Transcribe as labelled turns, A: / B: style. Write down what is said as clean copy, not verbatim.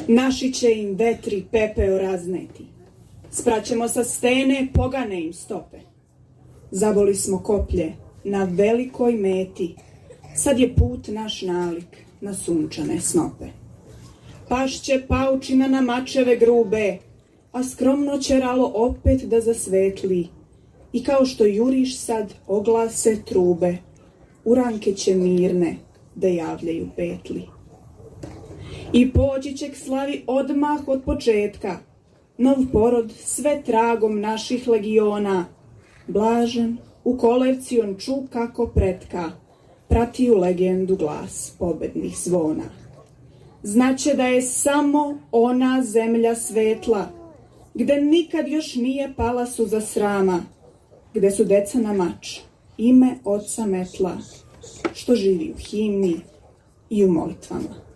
A: Naši će im vetri pepeo razneti. Spraćemo sa stene, pogane im stope. Zaboli smo koplje na velikoj meti. Sad je put naš nalik na sunčane snope. Pašće paučina na mačeve grube, a skromno će ralo opet da zasvetli. I kao što juriš sad oglase trube, uranke će mirne da javljaju petli. I poći će k slavi odmah od početka, nov porod sve tragom naših legiona. Blažen u kolevci on ču kako pretka, prati u legendu glas pobednih zvona. Znaće da je samo ona zemlja svetla, gde nikad još nije pala suza srama, gde su deca na mač, ime oca metla, što živi u himni i u molitvama.